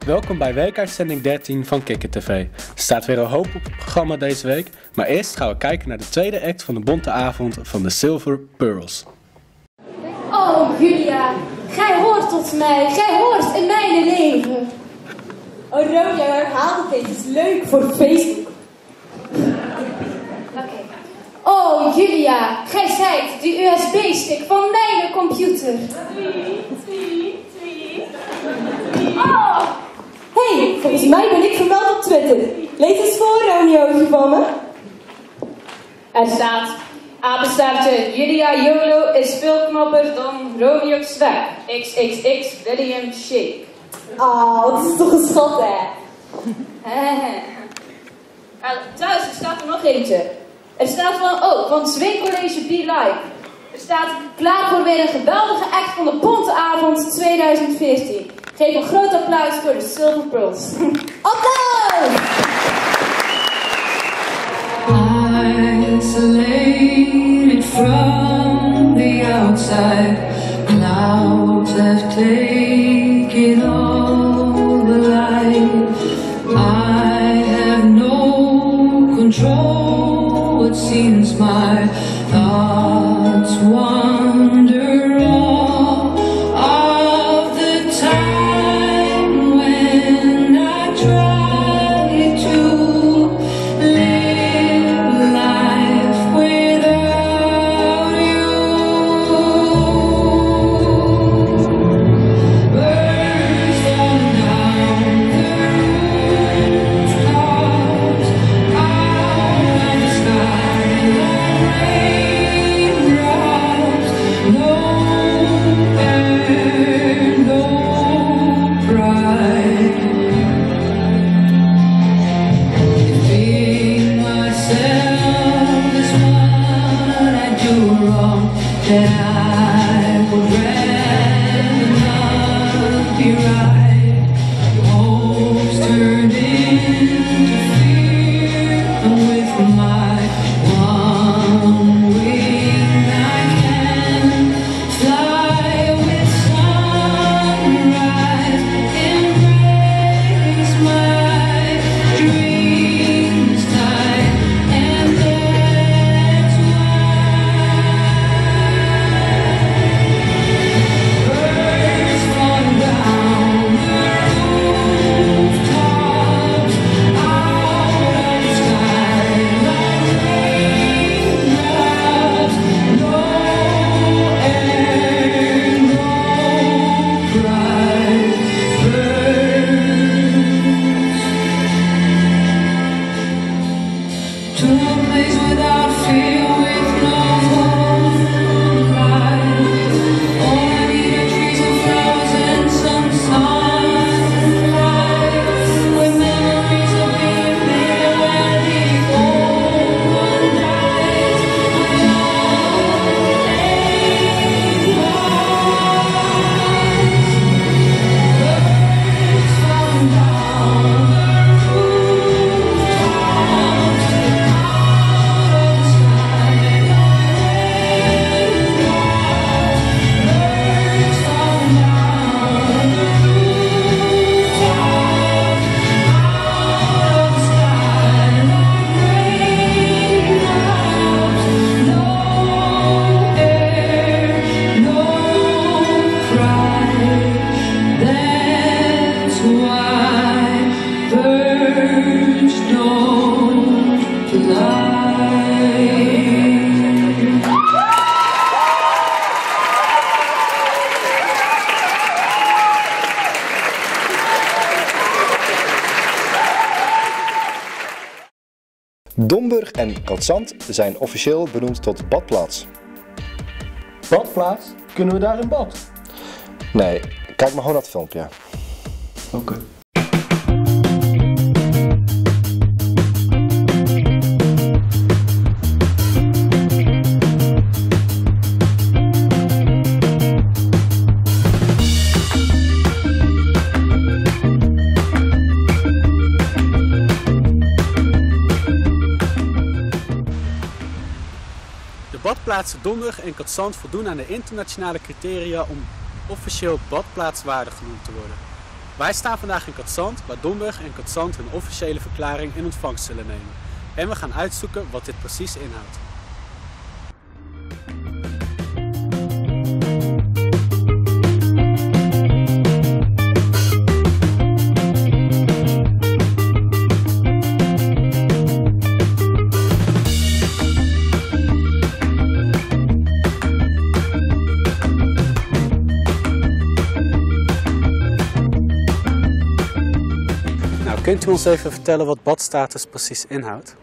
welkom bij weekuitzending 13 van Kikker TV. Er staat weer een hoop op het programma deze week, maar eerst gaan we kijken naar de tweede act van de bonte avond van de Silver Pearls. Oh Julia, gij hoort tot mij, gij hoort in mijn leven. Oh Romeo, herhaal het eens, het is leuk voor Facebook. Oké. Oh Julia, gij zijt die USB-stick van mijn computer. Oh! Hey, volgens mij ben ik vermeld op Twitter. Lees eens voor, Romeo, van me. Er staat, apenstaartje, Julia Jolo is veel knapper dan Romeo Zwak. XXX William Shake. Oh, dat is toch een schat, hè? Thuis, er staat er nog eentje. Er staat van Swing College Be Live. Er staat, klaar voor weer een geweldige act van de bonte avond 2014. Geef een groot applaus voor de Silver Pearls. Applaus! Isolated from the outside, clouds have taken all the light. I have no control, it seems my thoughts wander all of the time when I try to live life without you. Birds falling down the rooftops, out of the sky like raindrops. No air, no pride. Being myself is what I do wrong, that I would rather not be right. Hopes turned into fear, and with my one wing I can fly with sunrise, embrace my dreams tide, and that's birds falling down the rooftops, out of the sky like raindrops. No air, no pride. Birds to a place without fear, with no moonlight. All I need are trees and flowers and some sunlight, where memories of being there, where the old one dies. Birds falling down the rooftops, out of the sky like raindrops. Birds falling down the rooftops, out of the sky like raindrops. No air, no pride. That's why birds don't fly. Domburg en Katzand zijn officieel benoemd tot badplaats. Badplaats? Kunnen we daar in bad? Nee, kijk maar gewoon naar het filmpje. Oké. De badplaatsen Domburg en Katzand voldoen aan de internationale criteria om officieel badplaatswaardig genoemd te worden. Wij staan vandaag in Katzand, waar Domburg en Katzand hun officiële verklaring in ontvangst zullen nemen. En we gaan uitzoeken wat dit precies inhoudt. Kunt u ons even vertellen wat badstatus precies inhoudt?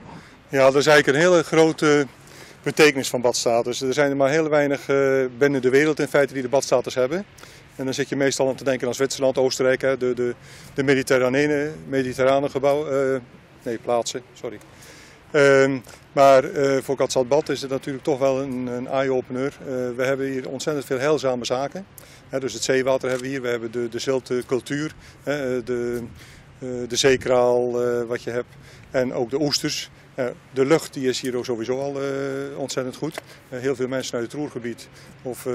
Ja, dat is eigenlijk een hele grote betekenis van badstatus. Er zijn er maar heel weinig binnen de wereld in feite die de badstatus hebben. En dan zit je meestal aan te denken aan Zwitserland, Oostenrijk, de mediterrane plaatsen. Sorry. Maar voor Katzandbad is het natuurlijk toch wel een eye-opener. We hebben hier ontzettend veel heilzame zaken. Dus het zeewater hebben we hier, we hebben de ziltcultuur, de zeekraal wat je hebt en ook de oesters. De lucht die is hier ook sowieso al ontzettend goed. Heel veel mensen uit het Ruhrgebied of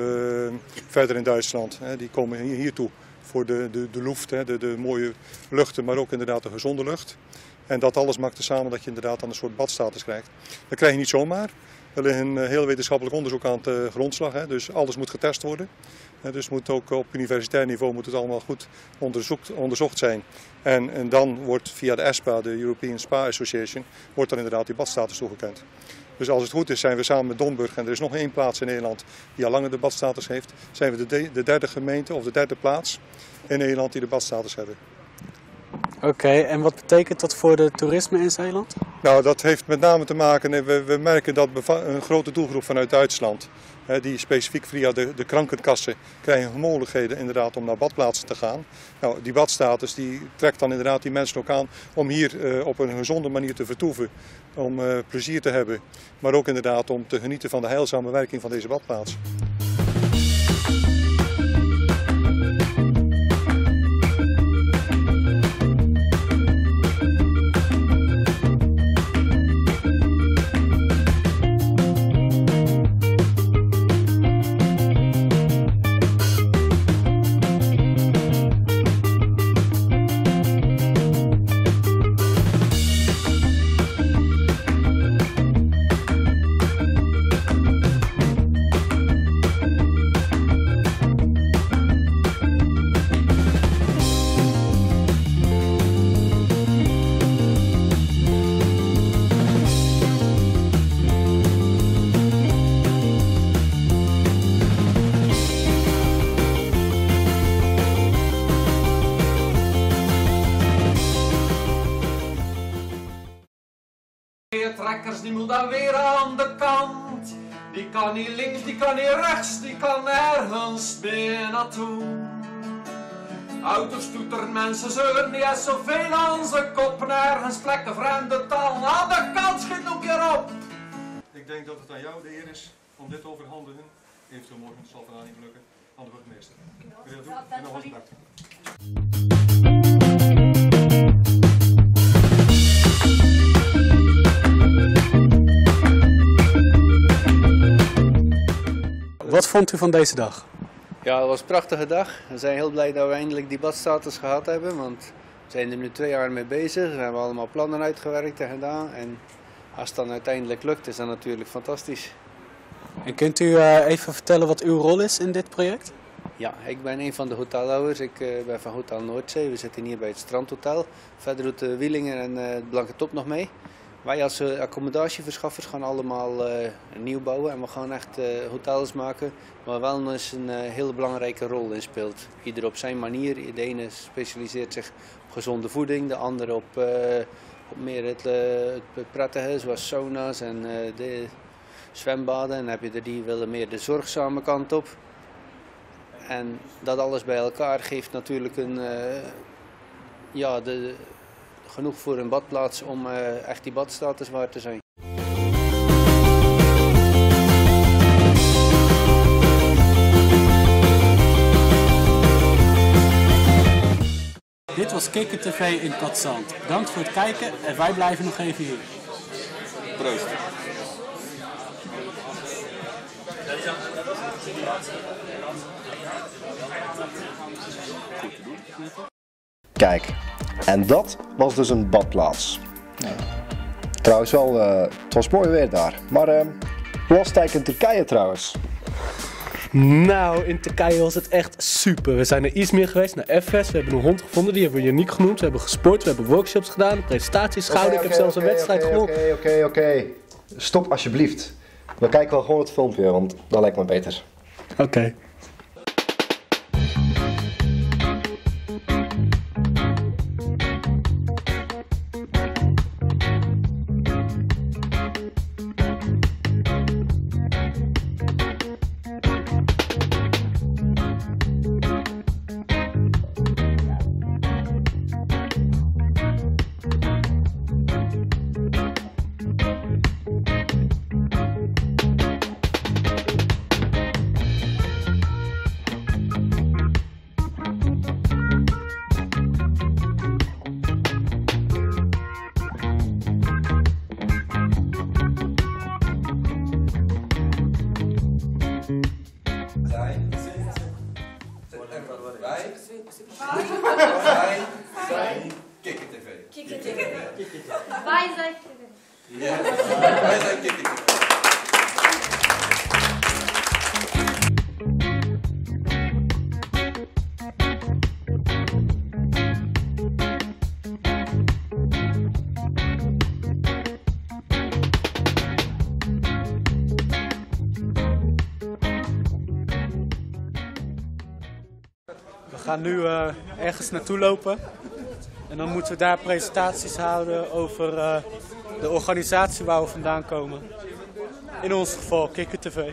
verder in Duitsland, die komen hier toe voor de lucht, de mooie luchten, maar ook inderdaad de gezonde lucht. En dat alles maakt er samen dat je inderdaad dan een soort badstatus krijgt. Dat krijg je niet zomaar. Er ligt een heel wetenschappelijk onderzoek aan de grondslag, dus alles moet getest worden. Dus moet ook op universitair niveau moet het allemaal goed onderzocht zijn. En dan wordt via de ESPA, de European Spa Association, wordt dan inderdaad die badstatus toegekend. Dus als het goed is zijn we samen met Domburg, en er is nog één plaats in Nederland die al langer de badstatus heeft, zijn we de derde gemeente of de derde plaats in Nederland die de badstatus hebben. Oké, en wat betekent dat voor de toerisme in Zeeland? Nou, dat heeft met name te maken, we merken dat een grote doelgroep vanuit Duitsland, die specifiek via de krankenkassen krijgen mogelijkheden inderdaad om naar badplaatsen te gaan. Nou, die badstatus die trekt dan inderdaad die mensen ook aan om hier op een gezonde manier te vertoeven, om plezier te hebben, maar ook inderdaad om te genieten van de heilzame werking van deze badplaats. Trekkers die moet dan weer aan de kant. Die kan niet links, die kan niet rechts, die kan nergens meer naartoe. Auto's toeteren, mensen zeuren, die is zoveel aan zijn kop. Nergens plekken, vreemde taal, aan de kant schiet nog een keer op. Ik denk dat het aan jou de eer is om dit te overhandigen, eventueel morgen, het zal vandaag niet lukken, aan de burgemeester. Wil je dat doen? En nog eens bedankt. Wat vond u van deze dag? Ja, het was een prachtige dag. We zijn heel blij dat we eindelijk die badstatus gehad hebben, want we zijn er nu 2 jaar mee bezig. We hebben allemaal plannen uitgewerkt en gedaan. En als het dan uiteindelijk lukt, is dat natuurlijk fantastisch. En kunt u even vertellen wat uw rol is in dit project? Ja, ik ben een van de hotelhouders. Ik ben van Hotel Noordzee. We zitten hier bij het Strandhotel. Verder doet de Wielingen en het Blanke Top nog mee. Wij als accommodatieverschaffers gaan allemaal nieuw bouwen en we gaan echt hotels maken waar wellness een hele belangrijke rol in speelt. Ieder op zijn manier. De ene specialiseert zich op gezonde voeding, de andere op meer het prettige, zoals sauna's en de zwembaden. En dan heb je er die willen meer de zorgzame kant op. En dat alles bij elkaar geeft natuurlijk genoeg voor een badplaats om echt die badstatus waard te zijn. Dit was Kikker TV in Katzand. Bedankt voor het kijken en wij blijven nog even hier. Proost. Goed te doen. Kijk, en dat was dus een badplaats. Trouwens wel, het was mooi weer daar. Maar hoe was het eigenlijk in Turkije trouwens? Nou, in Turkije was het echt super. We zijn naar Izmir geweest, naar Efes. We hebben een hond gevonden, die hebben we uniek genoemd. We hebben gesport, we hebben workshops gedaan, presentaties gehouden. Ik heb zelfs een wedstrijd gewonnen. Oké. Stop alsjeblieft. We kijken wel gewoon het filmpje, want dat lijkt me beter. Oké. Wij Kikker TV. Kikker TV. Wij zijn Kikker. Ja, wij zijn Kikker TV. We gaan nu ergens naartoe lopen en dan moeten we daar presentaties houden over de organisatie waar we vandaan komen. In ons geval Kikker TV.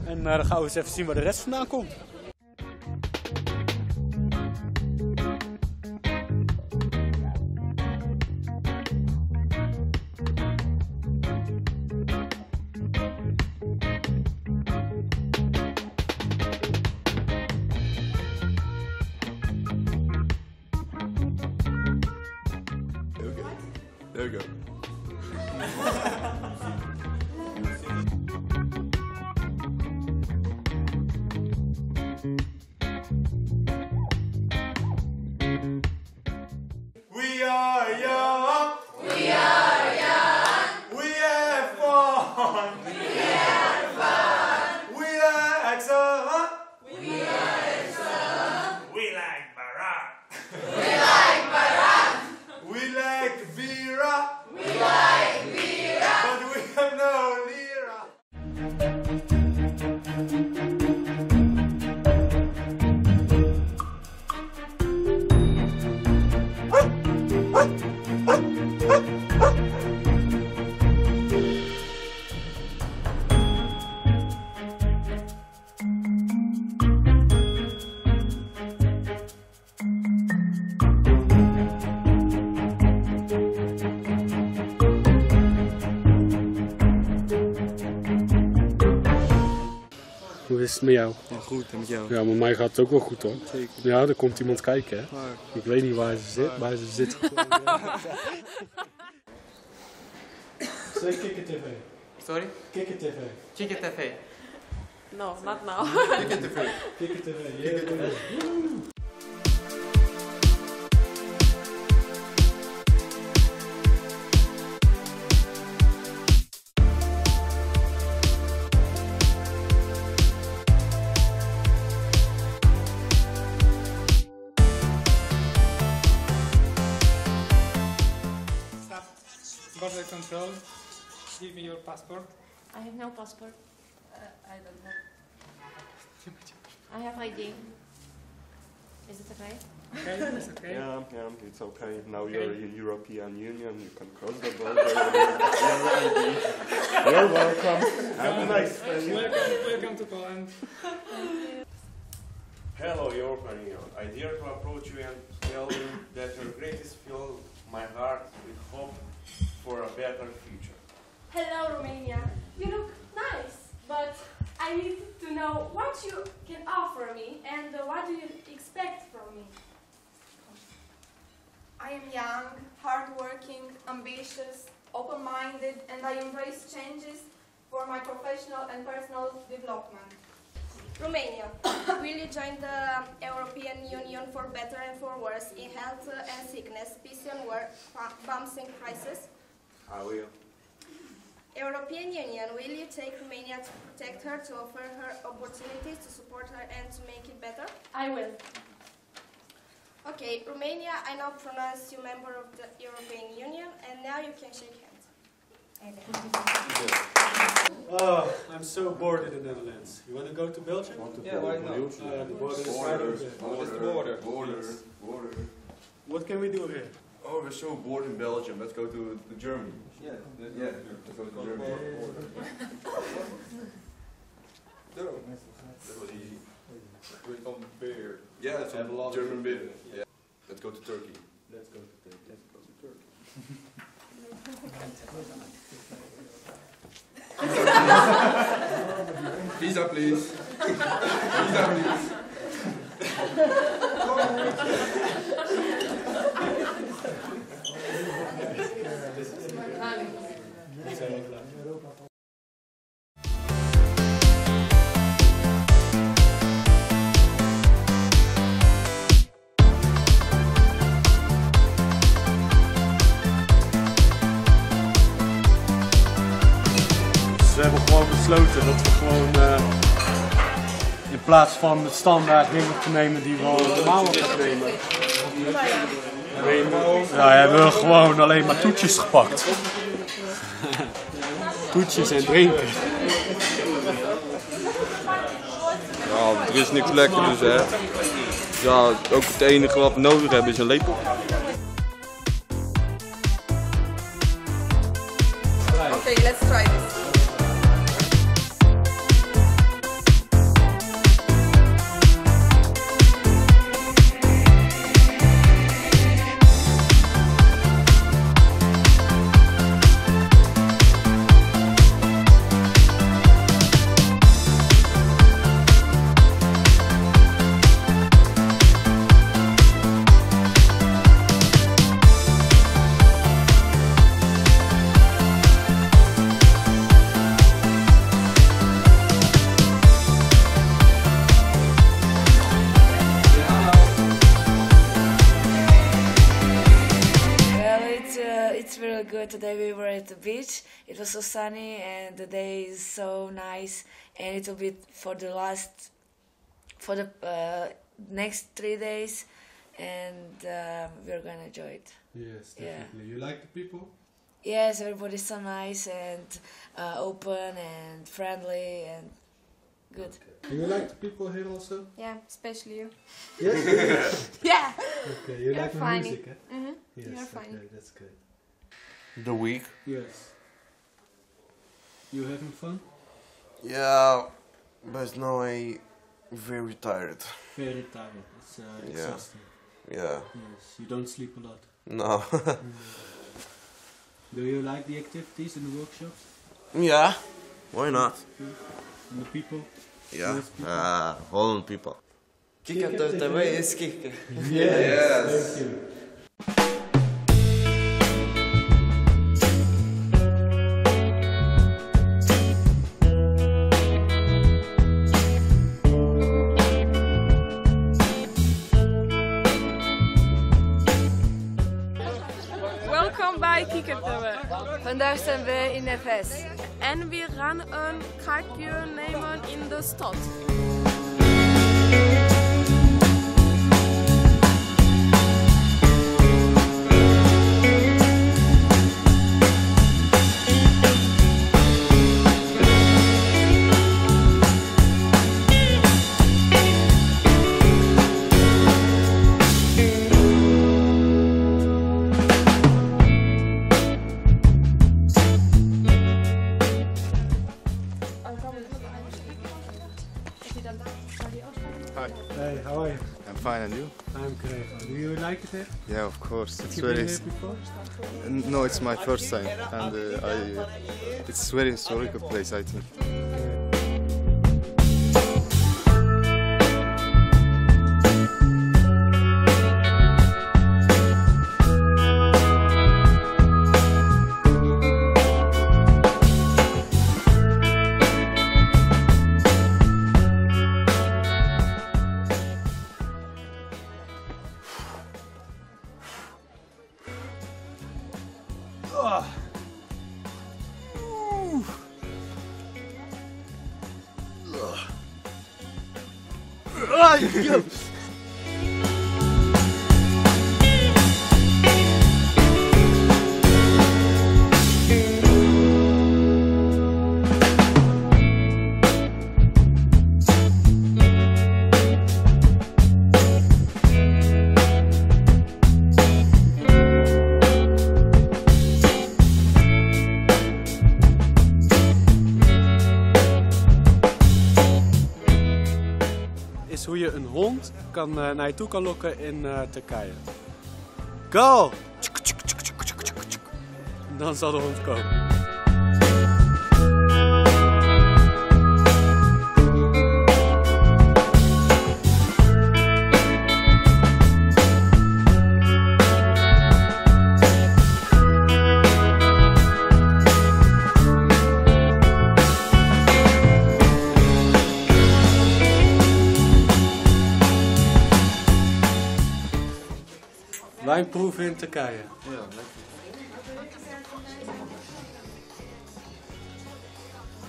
En dan gaan we eens even zien waar de rest vandaan komt. There we go. We are young. We are young. We have fun. We have fun. We like sun. We like sun. We like Barack. We like Barack. We like Vera. We like Vera. But we have no lira. Hoe is het met jou? Ja, goed, en met jou? Ja, met mij gaat het ook wel goed hoor. Zeker. Ja, er komt iemand kijken hè. Waar? Ik weet niet waar ze zit, maar ze zit gewoon. Zeg Kikker TV. Sorry? Kikker TV. Kikker TV. No, not now. Kikker TV. Kikker TV, yeah. Border control. Give me your passport. I have no passport. I don't know. I have ID. Is it okay? Okay, it's okay. Yeah, it's okay. Now Okay. you're in European Union, you can cross the border. You're welcome. Have a nice day. Welcome to Poland. Hello, European. I dare to approach you and tell you that your greatest fill my heart with hope for a better future. Hello, Romania. You look nice, but I need to know what you can offer me and what do you expect from me? I am young, hardworking, ambitious, open-minded, and I embrace changes for my professional and personal development. Romania, will you join the European Union for better and for worse in health and sickness, peace and war, bombs and crisis? I will. European Union, will you take Romania to protect her, to offer her opportunities, to support her and to make it better? I will. Okay, Romania, I now pronounce you member of the European Union, and now you can shake hands. Oh, I'm so bored in the Netherlands. You want to go to Belgium? Yeah, why not? The border is right over there. What is the border? Border. What can we do here? Oh, we're so bored in Belgium. Let's go to Germany. Yeah. Let's go to Germany. That was easy. Drink on beer. Yeah, it's Have a lot of German beer. beer. Yeah. Let's go to Turkey. Let's go to Turkey. Let's go to Turkey. Visa, please. Visa, please. Dus we hebben gewoon besloten dat we gewoon in plaats van de standaard dingen te nemen die we al normaal altijd nemen, hebben we gewoon alleen maar toetjes gepakt. Toetjes en drinken. Ja, er is niks lekker, dus hè. Ja, ook het enige wat we nodig hebben is een lepel. Okay, let's try this. It's really good. Today we were at the beach. It was so sunny and the day is so nice, and it will be for the next 3 days, and we're gonna enjoy it. Yes, definitely. You like the people? Yes, everybody's so nice and open and friendly and good. Do you like the people here also? Yeah, especially you. Yes? Yeah. Okay, you You're like my funny. music, eh? Mhm. Yes, You're funny. okay, that's good. The week. Yes. You having fun? Yeah, but now I very tired. Very tired. It's exhausting. Yeah. Yes, you don't sleep a lot. No. Do you like the activities in the workshops? Yeah. Why not? And the people? Yeah. Nice people? Holland people. Kick up the way is kicken. Yes. Thank you. Welkom bij Kikkertubbe. Vandaag zijn we in FS. En we gaan een kijkje nemen in de stad. Hi. Hey, how are you? I'm fine, and you? I'm great. Do you like it here? Yeah, of course. Have It's you very. been here before? No, it's my first time, and it's very historical place, I think. Is hoe je een hond naar je toe kan lokken in Turkije. Go! Dan zal de hond komen. Wijnproeven in Turkije. Ja, lekker.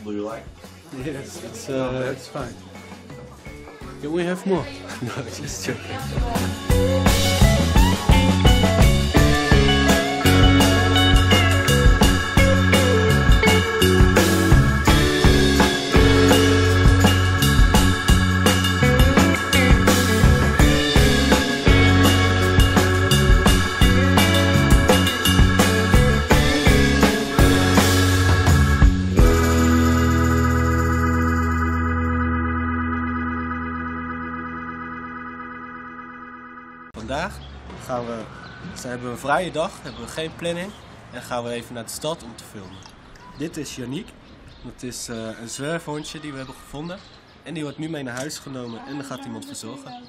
Do you like? Yes, it's fine. Can we have more? No, just joking. Vandaag hebben we een vrije dag, hebben we geen planning en gaan we even naar de stad om te filmen. Dit is Yannick, dat is een zwerfhondje die we hebben gevonden en die wordt nu mee naar huis genomen en dan gaat iemand verzorgen.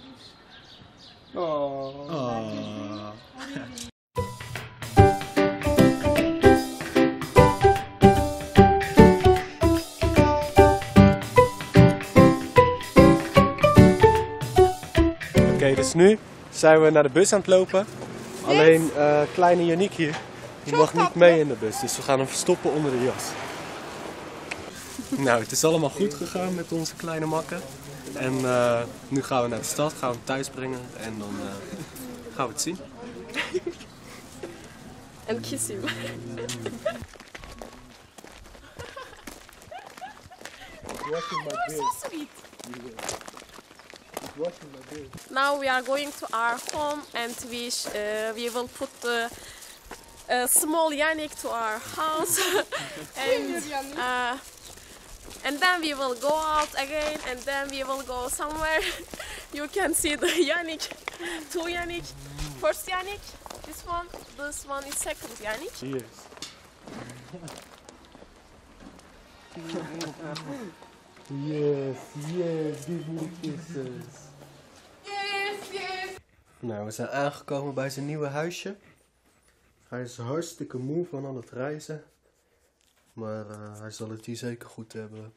Oh. Oké, dus nu zijn we naar de bus aan het lopen. Alleen kleine Yannick hier, die mag niet mee in de bus. Dus we gaan hem verstoppen onder de jas. Nou, het is allemaal goed gegaan met onze kleine makker. En nu gaan we naar de stad, gaan we hem thuis brengen en dan gaan we het zien. En kiss him. So sweet. Now we are going to our home and we will put a small Yannick to our house and then we will go out again and then we will go somewhere. You can see the Yannick, two Yannick, first Yannick, this one is second Yannick. Yes. Yes, yes, give me kisses. Yes, yes. Nou, we zijn aangekomen bij zijn nieuwe huisje. Hij is hartstikke moe van al het reizen. Maar hij zal het hier zeker goed hebben.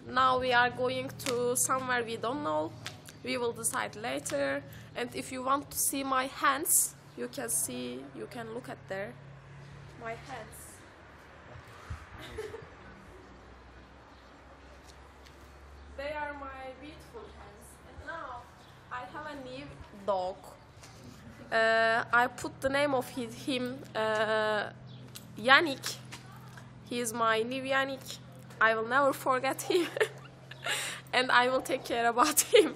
Now we are going to somewhere we don't know. We will decide later. And if you want to see my hands, you can look at there. My hands. They are my beautiful hands. And now I have a new dog. I put the name of him Yannick. He is my new Yannick. I will never forget him. And I will take care about him.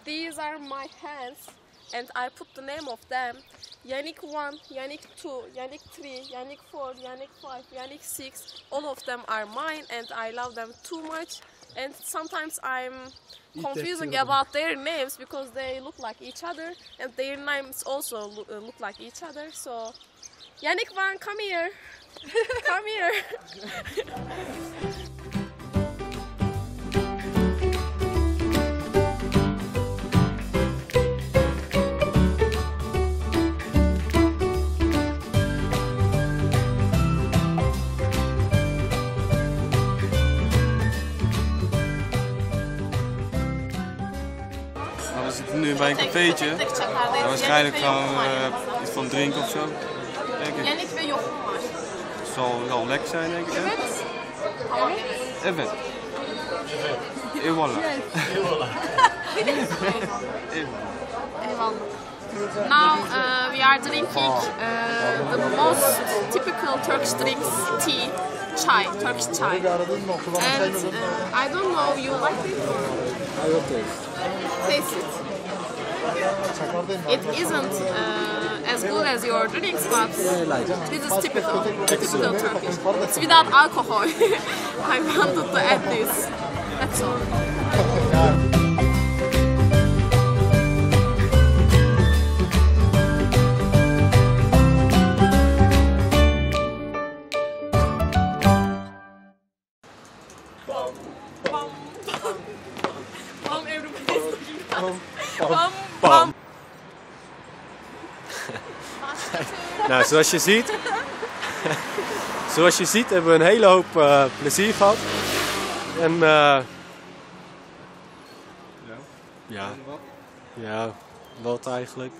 These are my hands. And I put the name of them. Yannick 1, Yannick 2, Yannick 3, Yannick 4, Yannick 5, Yannick 6. All of them are mine and I love them too much. And sometimes I'm confusing about their names because they look like each other. And their names also look like each other. So, Yannick 1, come here. Come here. We zitten nu bij bij een cafeetje. En waarschijnlijk gaan we iets van drinken of zo. Denk ik. Het zal wel lekker zijn, denk ik. Hè? Evet. Eyvallah. Now we are drinking the most typical Turkish drinks, tea, chai, Turkish chai. And I don't know, you like it? I will taste. Taste it. It isn't as good as your drinks, but this is typical Turkish. It's without alcohol. I wanted to add this. That's all. Bam. Nou, zoals je ziet hebben we een hele hoop plezier gehad. En ja, wat eigenlijk.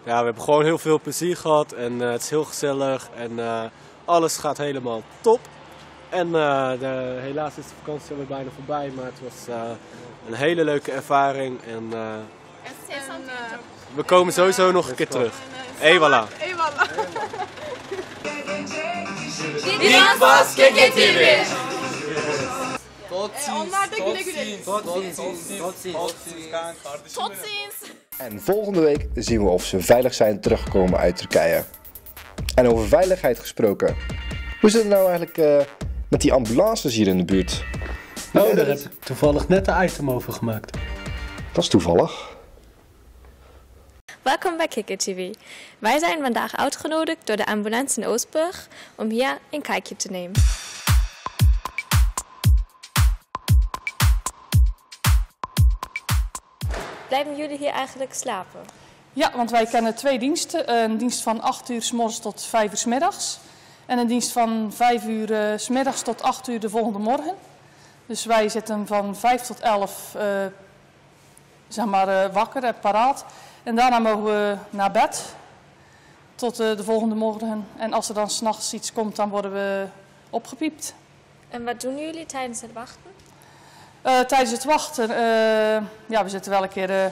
Ja, we hebben gewoon heel veel plezier gehad en het is heel gezellig en alles gaat helemaal top. En helaas is de vakantie alweer bijna voorbij, maar het was een hele leuke ervaring en we komen sowieso nog een keer terug. Eyvallah. Dit was KK TV. Tot ziens. En volgende week zien we of ze veilig zijn teruggekomen uit Turkije. En over veiligheid gesproken. Hoe zit het nou eigenlijk met die ambulances hier in de buurt? Nou, daar heb ik toevallig net een item over gemaakt. Dat is toevallig. Welkom bij KK TV. Wij zijn vandaag uitgenodigd door de ambulance in Oostburg om hier een kijkje te nemen. Blijven jullie hier eigenlijk slapen? Ja, want wij kennen 2 diensten. Een dienst van 8 uur 's morgens tot 5 uur 's middags. En een dienst van 5 uur 's middags tot 8 uur de volgende morgen. Dus wij zitten van 5 tot 11 wakker en paraat. En daarna mogen we naar bed tot de volgende morgen. En als er dan 's nachts iets komt, dan worden we opgepiept. En wat doen jullie tijdens het wachten? Tijdens het wachten, we zitten wel een keer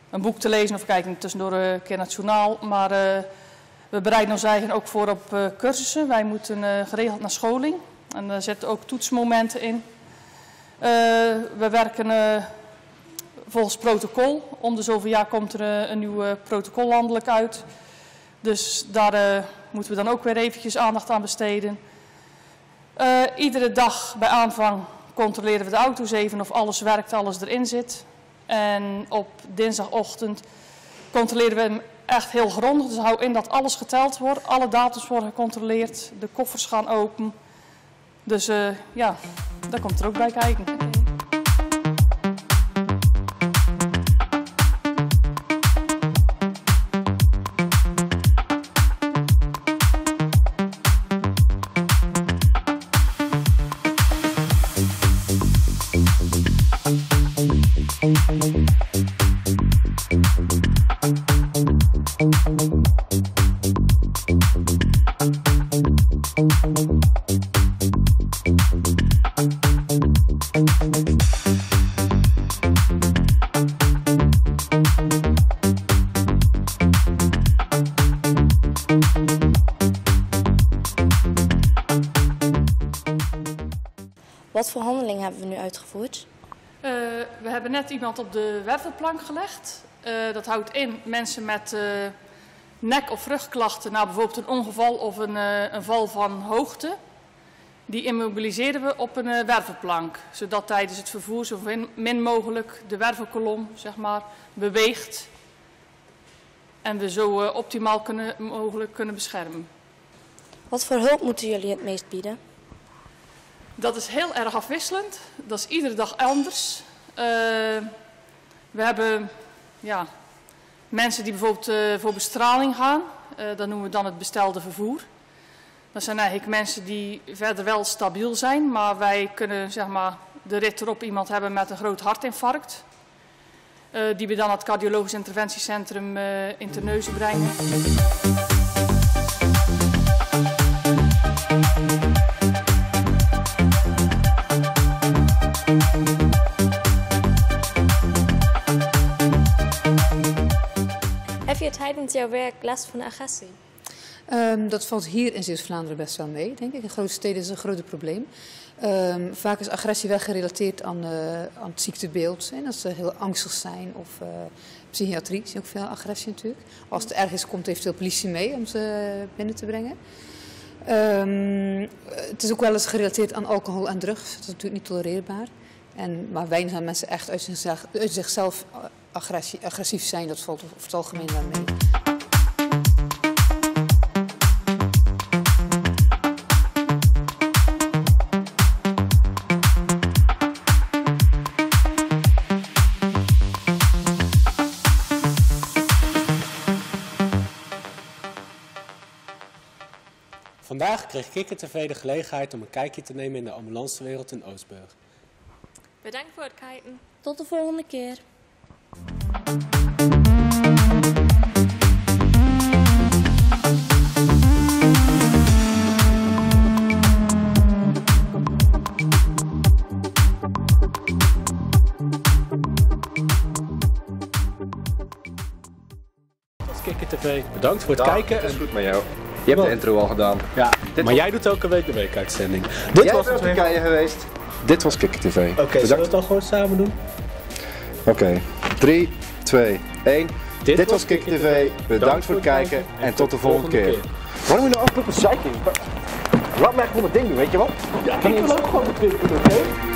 een boek te lezen of we kijken tussendoor een keer naar het journaal. Maar we bereiden ons eigen ook voor op cursussen. Wij moeten geregeld naar scholing en daar zitten ook toetsmomenten in. We werken volgens protocol. Om de zoveel jaar komt er een nieuw protocol landelijk uit. Dus daar moeten we dan ook weer eventjes aandacht aan besteden. Iedere dag bij aanvang controleren we de auto's even of alles werkt, alles erin zit. En op dinsdagochtend controleren we hem echt heel grondig. Dus hou in dat alles geteld wordt, alle datums worden gecontroleerd, de koffers gaan open. Dus daar komt er ook bij kijken. Wat voor handeling hebben we nu uitgevoerd? We hebben net iemand op de wervelplank gelegd. Dat houdt in mensen met nek- of rugklachten na bijvoorbeeld een ongeval of een val van hoogte. Die immobiliseren we op een wervelplank. Zodat tijdens het vervoer zo min mogelijk de wervelkolom beweegt. En we zo optimaal mogelijk kunnen beschermen. Wat voor hulp moeten jullie het meest bieden? Dat is heel erg afwisselend. Dat is iedere dag anders. We hebben mensen die bijvoorbeeld voor bestraling gaan. Dat noemen we dan het bestelde vervoer. Dat zijn eigenlijk mensen die verder wel stabiel zijn. Maar wij kunnen de rit erop iemand hebben met een groot hartinfarct. Die we dan naar het cardiologisch interventiecentrum in Terneuzen brengen. Heb je tijdens jouw werk last van agressie? Dat valt hier in Zeeuws-Vlaanderen best wel mee, denk ik. In grote steden is het een groot probleem. Vaak is agressie wel gerelateerd aan het ziektebeeld. Hè, dat ze heel angstig zijn of psychiatrie is ook veel agressie natuurlijk. Als het erg is, komt eventueel politie mee om ze binnen te brengen. Het is ook wel eens gerelateerd aan alcohol en drugs. Dat is natuurlijk niet tolereerbaar. Maar weinig zijn mensen echt uit zichzelf agressief zijn. Dat valt over het algemeen wel mee. Vandaag kreeg Kikker TV de gelegenheid om een kijkje te nemen in de ambulancewereld in Oostburg. Bedankt voor het kijken. Tot de volgende keer. Kikker TV, bedankt voor het kijken. Dat is goed met jou. Je hebt de intro al gedaan. Ja, maar jij doet elke week de weekuitzending. Dit was in Turkije geweest. Dit was Kikker TV. Oké, zullen we het dan gewoon samen doen? Oké, 3, 2, 1. Dit was Kikker TV. Bedankt voor het kijken en tot de volgende keer. Waarom moet je nou aflopen zeiken? Laat mij gewoon mijn ding doen, weet je wat? Ja, ik wil ook gewoon mijn ding doen, oké?